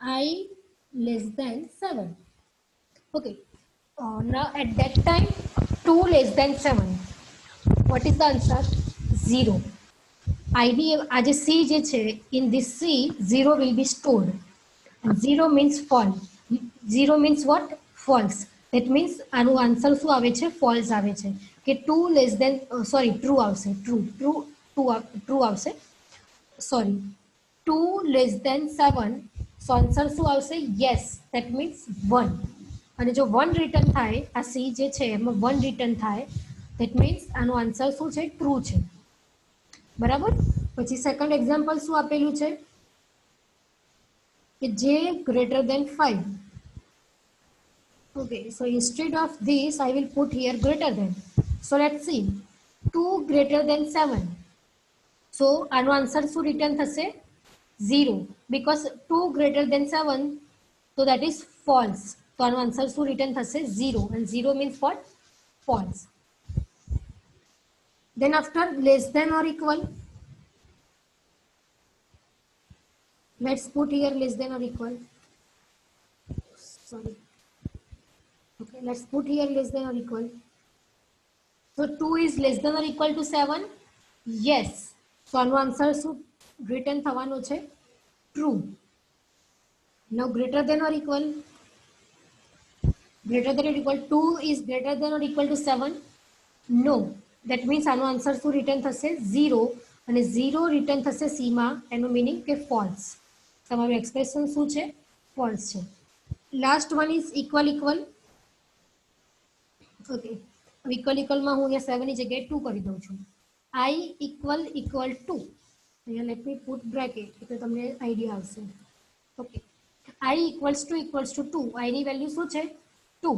I less than 7. Okay. Now at that time 2 less than 7. What is the answer? 0. ID as a C જે છે, in this C 0 will be stored. And 0 means false. 0 means what? False. That means આનું આન્સર શું આવે છે? ફોલ્સ આવે છે કે 2 લેસ દેન સોરી ટ્રુ આવશે. ટ્રુ આવશે. Sorry 2 less than 7. So answer શું આવશે? યસ. That means 1. અને જો 1 રિટર્ન થાય, આ સી જે છે એમાં 1 રિટર્ન થાય, ધેટ મીન્સ આનો આન્સર શું છે? ટ્રુ છે. બરાબર. પછી સેકન્ડ એક્ઝામ્પલ શું આપેલું છે કે જે greater than 5. Okay, so instead of this I will put here greater than. So let's see, 2 greater than 7. So આનો આન્સર શું રિટર્ન થશે? 0, because 2 greater than 7, so that is false. તો આનો આન્સર શું રિટર્ન થશે? 0, and 0 means what? False. Then after less than or equal, let's put here less than or equal. Sorry. Okay, let's put here less than or equal. So 2 is less than or equal to 7. Yes. So આનો આન્સર શું રિટર્ન થવાનો છે? True. Now greater than or equal. Greater than or equal, 2 is greater than or equal to 7. No. That means આનો આન્સર શું રિટર્ન થશે? 0. અને 0 રિટર્ન થશે C માં. એનો મીનિંગ કે false. તમારું એક્સપ્રેશન શું છે? False છે. Last one is equal equal. Okay, equal ઇક્વલમાં હું અહીંયા 7 ની જગ્યાએ 2 કરી દઉં છું. I equal 2. અહીંયા લેટ મી પુટ બ્રેકેટ એટલે તમને આઈડિયા આવશે. Okay, I equals to 2. I ની વેલ્યુ શું છે? 2.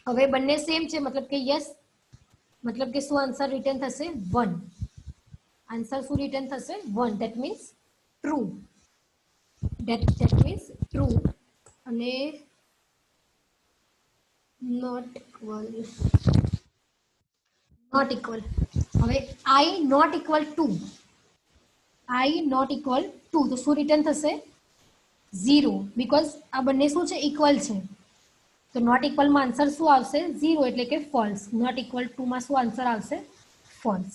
હવે બંને સેમ છે, મતલબ કે યસ, મતલબ કે શું આન્સર રિટર્ન થશે? 1. આન્સર શું રિટર્ન થશે? 1. That means true. That means true. અને નોટ ઇક્વલ. હવે I not equal to, I not equal to, તો શું રિટર્ન થશે? 0, બીકોઝ આ બંને શું છે? ઇક્વલ છે. તો નોટ ઇક્વલમાં આન્સર શું આવશે? 0, એટલે કે ફોલ્સ. નોટ ઇક્વલ ટુમાં શું આન્સર આવશે? ફોલ્સ.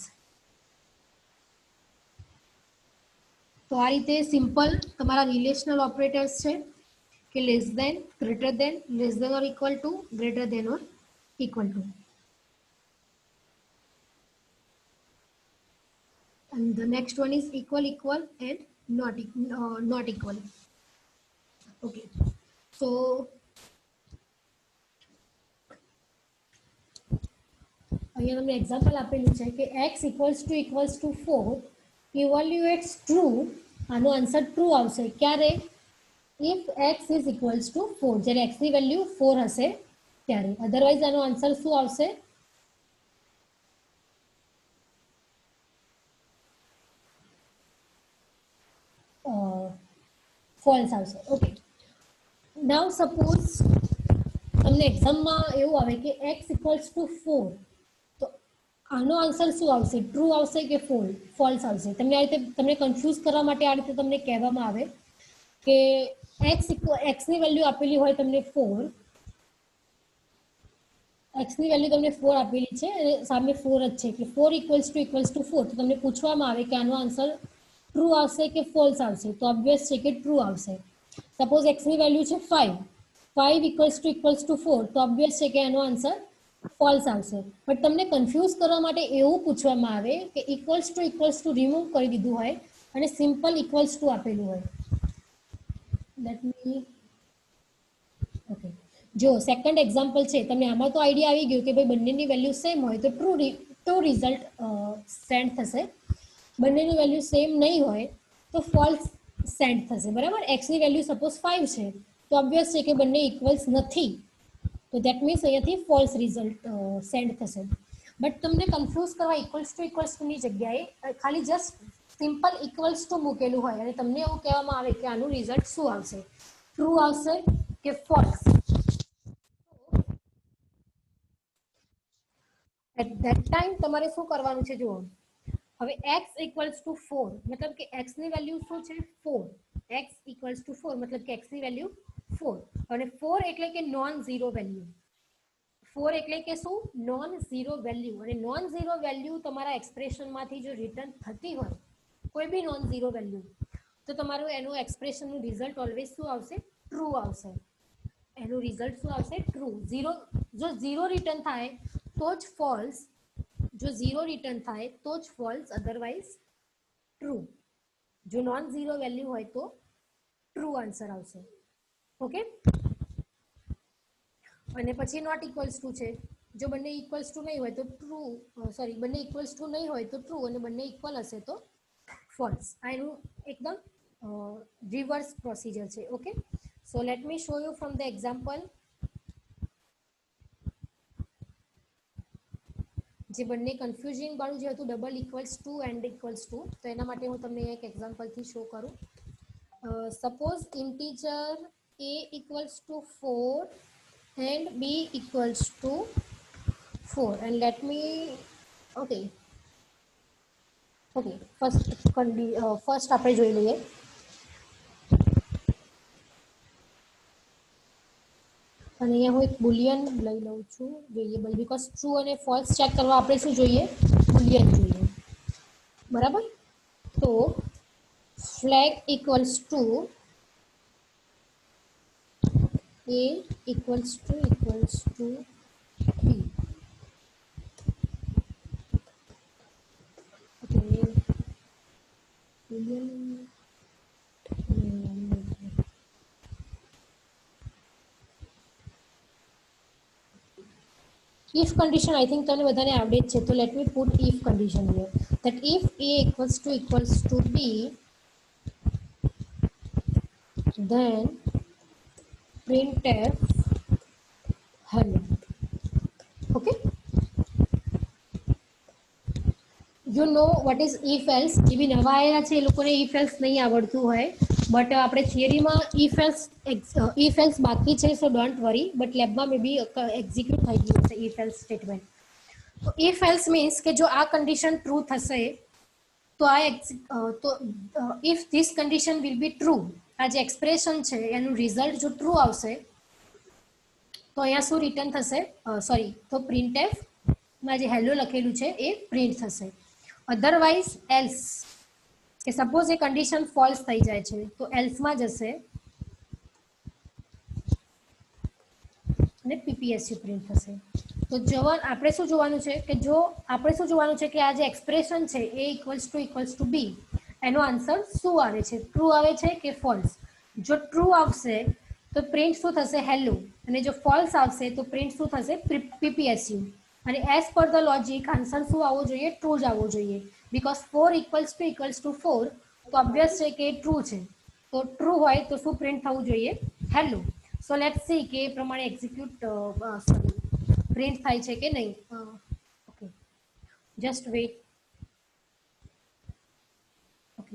તો આ રીતે સિમ્પલ તમારા રિલેશનલ ઓપરેટર્સ છે કે less than, greater than, less than or equal to, greater than or equal to. And the next one is equal equal and not equal. Okay, so અહીંયા તમને એક્ઝામ્પલ આપેલું છે કે x equals to 4 evaluates true. આનો આન્સર ટ્રુ આવશે ક્યારે? if x is equals to 4, જ્યારે x ની વેલ્યુ 4 હશે ત્યારે. અધરવાઇઝ આનો આન્સર શું આવશે? ફોલ્સ આવશે. ઓકે, નાઉ સપોઝ તમને એક્ઝામમાં એવું આવે કે x equals to 4, તો આનો આન્સર શું આવશે? ટ્રુ આવશે કે ફોલ્સ આવશે? તમને આ રીતે તમને કન્ફ્યુઝ કરવા માટે આ રીતે તમને કહેવામાં આવે કે x ની વેલ્યુ આપેલી હોય તમને 4, x ની વેલ્યુ તમને 4 આપેલી છે અને સામે 4 જ છે, એટલે 4 equals to 4, તો તમને પૂછવામાં આવે કે આનો આન્સર ટ્રુ આવશે કે ફોલ્સ આવશે? તો ઓબ્વિયસ છે કે ટ્રુ આવશે. સપોઝ x ની વેલ્યુ છે 5, 5 equals to 4, તો ઓબ્વિયસ છે કે એનો આન્સર ફોલ્સ આવશે. બટ તમને કન્ફ્યુઝ કરવા માટે એવું પૂછવામાં આવે કે ઇક્વલ્સ ટુ રિમૂવ કરી દીધું હોય અને સિમ્પલ ઇક્વલ્સ ટુ આપેલું હોય. લેટ મી ઓકે, જો સેકન્ડ એક્ઝામ્પલ છે, તમને આમાં તો આઈડિયા આવી ગયો કે ભાઈ બંનેની વેલ્યુ સેમ હોય તો ટ્રુ રિઝલ્ટ સેન્ડ થશે. બંનેની વેલ્યુ સેમ નહીં હોય તો ફોલ્સ સેન્ડ થશે. બરાબર. x ની વેલ્યુ સપોઝ 5 છે, તો ઓબ્વિયસ છે કે બંને ઇક્વલ્સ નથી, તો ધેટ મીન્સ અહીંયાથી ફોલ્સ રિઝલ્ટ સેન્ડ થશે. બટ તમને કન્ફ્યુઝ કરવા ઇક્વલ્સ ટુની જગ્યાએ ખાલી જસ્ટ સિમ્પલ ઇક્વલ્સ ટુ મૂકેલું હોય અને તમને એવું કહેવામાં આવે કે આનું રિઝલ્ટ શું આવશે? ટ્રુ આવશે કે ફોલ્સ? એટ ધેટ ટાઈમ તમારે શું કરવાનું છે? જુઓ, હવે x equals to 4, મતલબ કે x ની વેલ્યુ શું છે? 4. x equals to 4 મતલબ કે x ની વેલ્યુ 4, અને 4 એટલે કે નોન ઝીરો વેલ્યુ. 4 એટલે કે શું? Non zero value. અને નોન ઝીરો વેલ્યુ તમારા એક્સપ્રેશનમાંથી જો રિટર્ન થતી હોય, કોઈ બી નોન ઝીરો વેલ્યુ, તો તમારું એનું એક્સપ્રેશનનું રિઝલ્ટ ઓલવેઝ શું આવશે? ટ્રુ આવશે. એનું રિઝલ્ટ શું આવશે? ટ્રુ. ઝીરો, જો ઝીરો રિટર્ન થાય તો જ ફોલ્સ, જો ઝીરો રિટર્ન થાય તો જ ફોલ્સ, અધરવાઇઝ ટ્રુ. જો નોન ઝીરો વેલ્યુ હોય તો ટ્રુ આન્સર આવશે. ઓકે. અને પછી નોટ ઇક્વલ્સ ટુ છે. જો બંને ઇક્વલ્સ ટુ નહીં હોય તો ટ્રુ, સોરી, બંને ઇક્વલ્સ ટુ નહીં હોય તો ટ્રુ, અને બંને ઇક્વલ હશે તો ફોલ્સ. આ એનું એકદમ રિવર્સ પ્રોસિજર છે. Okay. So let me show you from the example. જે બંને કન્ફ્યુઝિંગ વાળું જે હતું, double equals to and equals to, તો એના માટે હું તમને એક એક્ઝામ્પલથી શો કરું. Suppose integer a equals to 4 and b equals to 4, and let me, okay, first આપણે જોઈ લઈએ. અને અહીંયા હું એક બુલિયન લઈ લઉં છું વેરિયેબલ, બીકોઝ ટ્રુ અને ફોલ્સ ચેક કરવા આપણે શું જોઈએ? બુલિયન જોઈએ. બરાબર. તો flag equals to a equals to b. Okay. If condition, I think તમને બધાને આવડે જ છે, તો let me put if condition here, that if a equals to b, then printf hello. Okay. You know what is if else? જે બી નવા આવેલા છે એ લોકોને if else નહીં આવડતું હોય, બટ આપણે થિયરીમાં if else બાકી છે, સો ડોન્ટ વરી, બટ લેબમાં મે બી એક્ઝિક્યુટ થઈ ગયું છે if else સ્ટેટમેન્ટ. તો if else મીન્સ કે જો આ કન્ડિશન ટ્રુ થશે તો if this condition will be true, આ જે એક્સપ્રેશન છે એનું રિઝલ્ટ જો ટ્રુ આવશે તો અહીંયા શું રિટર્ન થશે? સોરી, તો printf માં જે હેલો લખેલું છે એ પ્રિન્ટ થશે. અધરવાઇઝ એલ્સ, કે સપોઝ એ કન્ડિશન ફોલ્સ થઈ જાય છે તો એલ્સમાં જશે અને પીપીએસયુ પ્રિન્ટ થશે. તો આપણે શું જોવાનું છે કે કે આ જે એક્સપ્રેશન છે a ઇક્વલ્સ ટુ b, એનો આન્સર શું આવે છે? ટ્રુ આવે છે કે ફોલ્સ? જો ટ્રુ આવશે તો પ્રિન્ટ શું થશે? હેલો. અને જો ફોલ્સ આવશે તો પ્રિન્ટ શું થશે? પીપીએસયુ. અને as per the logic answer શું આવવો જોઈએ? ટ્રુ જ આવવો જોઈએ, બીકોઝ 4 ઇક્વલ્સ ટુ 4, તો ઓબ્વિયસ છે કે ટ્રુ છે. તો ટ્રુ હોય તો શું પ્રિન્ટ થવું જોઈએ? હેલો. સો લેટ્સ સી કે એ પ્રમાણે એક્ઝિક્યુટ પ્રિન્ટ થાય છે કે નહીં. Okay, just weight. Okay,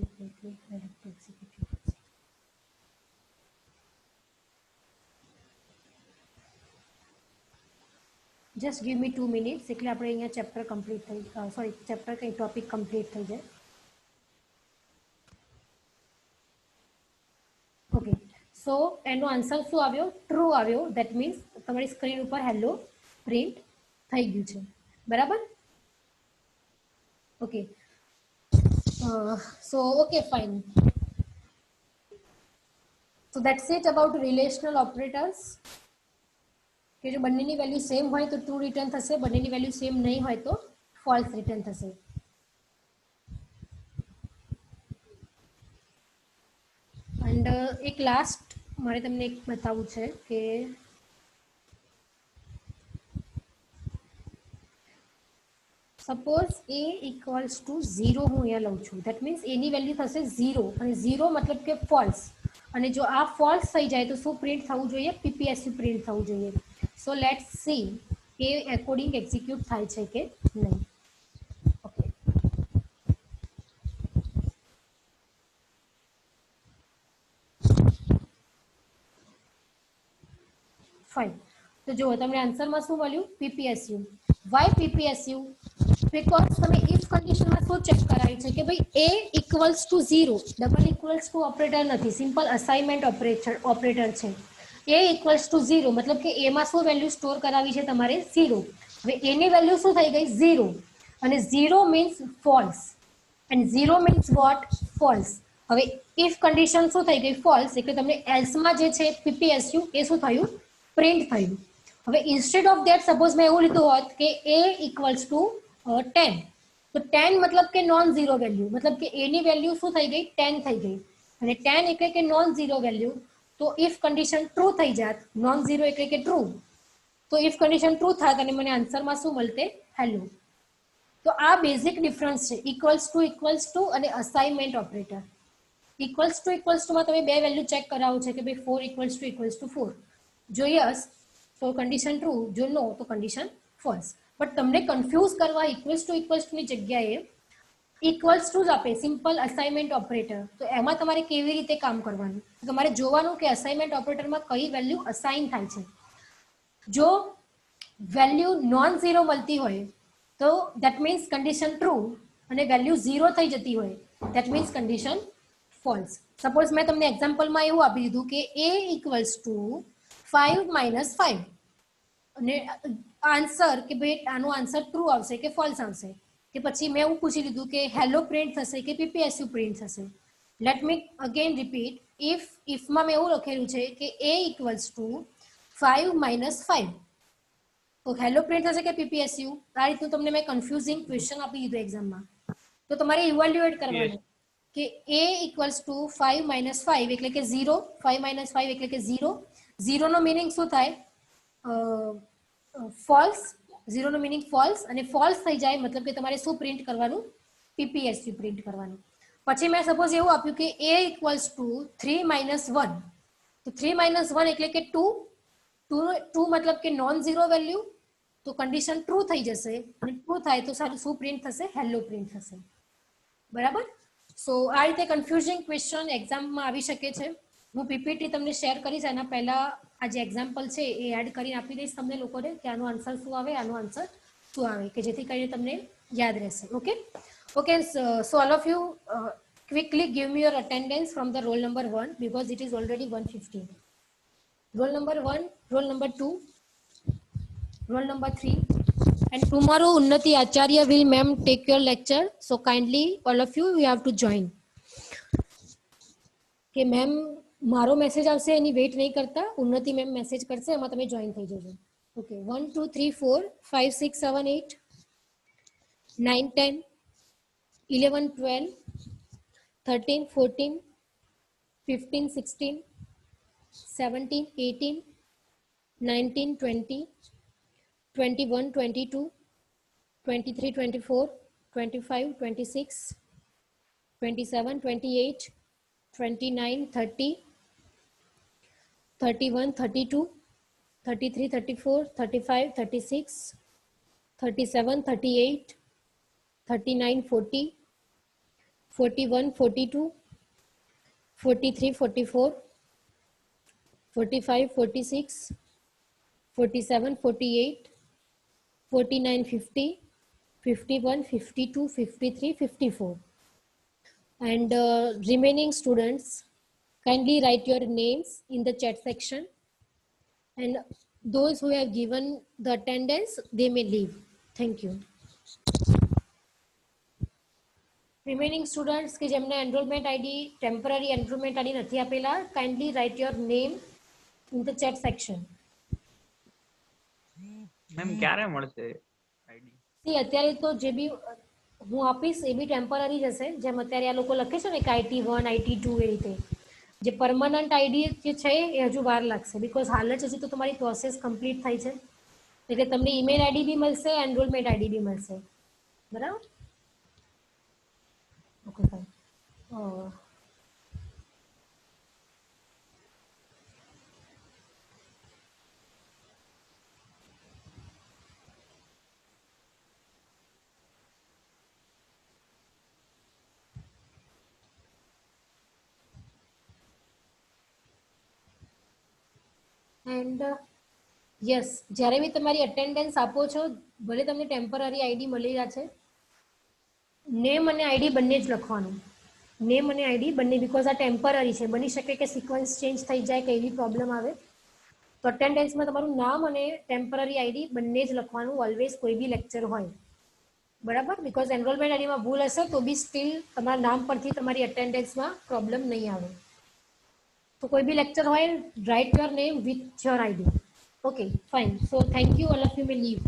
just give me 2 minutes, એટલે આપણે અહીંયા ચેપ્ટર કમ્પ્લીટ થઈ, સોરી, ચેપ્ટર કંઈ ટોપિક કમ્પ્લીટ થઈ જાય. ઓકે, સો એનો આન્સર શું આવ્યો? ટ્રુ આવ્યો. દેટ મીન્સ તમારી સ્ક્રીન ઉપર હેલો પ્રિન્ટ થઈ ગયું છે. બરાબર. Okay, so okay, fine. So that's it about relational operators. કે જો બંનેની વેલ્યુ સેમ હોય તો ટ્રુ રિટર્ન થશે, બંનેની વેલ્યુ સેમ નહીં હોય તો ફોલ્સ રિટર્ન થશે. એન્ડ એક લાસ્ટ મારે તમને એક બતાવવું છે કે સપોઝ a ઇક્વલ્સ ટુ 0 હું અહીંયા લઉં છું, દેટ મીન્સ એની વેલ્યુ થશે 0, અને 0 મતલબ કે ફોલ્સ. અને જો આ ફોલ્સ થઈ જાય તો શું પ્રિન્ટ થવું જોઈએ? પીપીએસયુ પ્રિન્ટ થવું જોઈએ. સો લેટ્સ સી કે એકોર્ડિંગ એક્ઝિક્યુટ થાય છે કે નહીં. Okay, fine. તો જુઓ તમને આન્સરમાં શું મળ્યું? પીપીએસયુ. વાય પીપીએસયુ? બીકોઝ તમે ઇફ કન્ડિશનમાં શું ચેક કરાયું છે કે ભાઈ a equals to 0, double equals to operator નથી, સિમ્પલ અસાઇનમેન્ટ ઓપરેટર છે. a ઇક્વલ્સ ટુ 0 મતલબ કે a માં શું વેલ્યુ સ્ટોર કરાવી છે તમારે 0. હવે a ની વેલ્યુ શું થઈ ગઈ 0 અને 0 means false and 0 means what false. હવે ઇફ કન્ડિશન શું થઈ ગઈ ફોલ્સ એટલે તમને એલ્સ માં જે છે પીપીએસયુ એ શું થયું પ્રિન્ટ થયું. હવે ઇન્સ્ટેડ ઓફ ધેટ સપોઝ મેં એવું લીધું હોત કે a ઇક્વલ્સ ટુ 10 તો 10 मतलब કે નોન ઝીરો વેલ્યુ मतलब કે a ની વેલ્યુ શું થઈ ગઈ 10 થઈ ગઈ અને 10 એટલે કે નોન ઝીરો વેલ્યુ. તો ઇફ કન્ડિશન ટ્રુ થઈ જાત નોન ઝીરો એટલે કે ટ્રુ તો ઇફ કન્ડિશન ટ્રુ થાત અને મને આન્સરમાં શું મળતે હેલો. તો આ બેઝિક ડિફરન્સ છે ઇક્વલ્સ ટુ અને અસાઇનમેન્ટ ઓપરેટર. ઇક્વલ્સ ટુમાં તમે બે વેલ્યુ ચેક કરાવો છે કે ભાઈ 4 ઇક્વલ્સ ટુ 4 જો યસ તો કન્ડિશન ટ્રુ જો નો તો કન્ડિશન ફોલ્સ. બટ તમને કન્ફ્યુઝ કરવા ઇક્વલ્સ ટુની જગ્યાએ ઇક્વલ્સ ટુ જ આપે સિમ્પલ અસાઇનમેન્ટ ઓપરેટર. તો એમાં તમારે કેવી રીતે કામ કરવાનું તમારે જોવાનું કે અસાઇનમેન્ટ ઓપરેટરમાં કઈ વેલ્યુ અસાઇન થાય છે. જો વેલ્યુ નોન ઝીરો મળતી હોય તો દેટ મીન્સ કન્ડિશન ટ્રુ અને વેલ્યુ ઝીરો થઈ જતી હોય that means condition false. Suppose મેં તમને એક્ઝામ્પલમાં એવું આપી દીધું કે a ઇક્વલ્સ ટુ 5 માઇનસ 5 અને આન્સર કે ભાઈ આનો આન્સર ટ્રુ આવશે કે ફોલ્સ આવશે કે પછી મેં એવું પૂછી લીધું કે હેલો પ્રિન્ટ થશે કે પીપીએસયુ પ્રિન્ટ થશે. લેટ મી અગેન રિપીટ ઇફમાં મેં એવું લખેલું છે કે a ઇક્વલ્સ ટુ 5 માઇનસ 5 તો હેલો પ્રિન્ટ થશે કે પીપીએસયુ. આ રીતનું તમને મેં કન્ફ્યુઝિંગ ક્વેશ્ચન આપી દીધું એક્ઝામમાં તો તમારે ઇવેલ્યુએટ કરવાનું કે a ઇક્વલ્સ ટુ 5 માઇનસ 5 એટલે કે 0 5 માઇનસ 5 એટલે કે 0 0 નો મિનિંગ શું થાય ફોલ્સ 0 નો મિનિંગ ફોલ્સ અને ફોલ્સ થઈ જાય મતલબ કે તમારે શું પ્રિન્ટ કરવાનું પીપીએસયુ પ્રિન્ટ કરવાનું. પછી મેં સપોઝ એવું આપ્યું કે a ઇક્વલ્સ ટુ 3 માઇનસ 1 તો 3 માઇનસ 1 એટલે કે 2 2 મતલબ કે નોન ઝીરો વેલ્યુ તો કન્ડિશન ટ્રુ થઈ જશે અને ટ્રુ થાય તો શું પ્રિન્ટ થશે હેલો પ્રિન્ટ થશે. બરાબર. સો આ રીતે કન્ફ્યુઝિંગ ક્વેશ્ચન એક્ઝામમાં આવી શકે છે. હું પીપીટી તમને શેર કરીશ એના પહેલા આ જે એક્ઝામ્પલ છે એ એડ કરીને આપી દઈશ તમને લોકોને કે આનો આન્સર શું આવે આનો આન્સર શું આવે કે જેથી કરીને તમને યાદ રહેશે. Okay okay so all of you quickly give me your attendance from the roll number 1 because it is already 1:15. Roll number 1, roll number 2, roll number 3 and tomorrow Unnati Acharya will ma'am take your lecture so kindly all of you have to join. કે મેમ મારો મેસેજ આવશે એની વેઇટ નહીં કરતા ઉન્નતિ મેમ મેસેજ કરશે એમાં તમે જોઈન થઈ જજો. Okay 1 2 3 4 5 6 7 8 9 10 11 12 13 14 15 16 17 18 19 20 21 22 23 24 25 26 27 28 29 30 31 32 33 34 35 36 37 38 39 40 41 42 43 44 45 46 47 48 49 50 51 52 53 54 and remaining students kindly write your names in the chat section and those who have given the attendance they may leave. Thank you. Remaining students કે જેમને enrollment ID temporary enrollment ID નથી આપેલા kindly write your name in the chat section. Ma'am ક્યારે મળશે આઈડી? સી અત્યારે તો જે બી હું આપીશ એ બી ટેમ્પરરી જ હશે જેમ અત્યારે આ લોકો લખે છે ને કે IT1 IT2 એ રીતે જે પરમનન્ટ આઈડી જે છે એ હજુ વાર લાગશે બીકોઝ હાલ જ હજી તો તમારી પ્રોસેસ કમ્પ્લીટ થઈ છે એટલે તમને ઈમેલ આઈડી બી મળશે એનરોલમેન્ટ આઈડી બી મળશે. બરાબર. Okay fine. એન્ડ યસ જ્યારે બી તમારી અટેન્ડન્સ આપો છો ભલે તમને ટેમ્પરરી આઈડી મળી રહ્યા છે નેમ અને આઈડી બંને જ લખવાનું નેમ અને આઈડી બંને બીકોઝ આ ટેમ્પરરી છે બની શકે કે સિક્વન્સ ચેન્જ થઈ જાય કે એવી પ્રોબ્લેમ આવે તો અટેન્ડન્સમાં તમારું નામ અને ટેમ્પરરી આઈડી બંને જ લખવાનું ઓલવેઝ, કોઈ બી લેક્ચર હોય, બરાબર. બિકોઝ એનરોલમેન્ટ આઈડીમાં ભૂલ હશે તો બી સ્ટીલ તમારા નામ પરથી તમારી અટેન્ડન્સમાં પ્રોબ્લેમ નહીં આવે. તો કોઈ બી લેક્ચર હોય, write your name with your ID. Okay fine. So thank you, all of you may leave.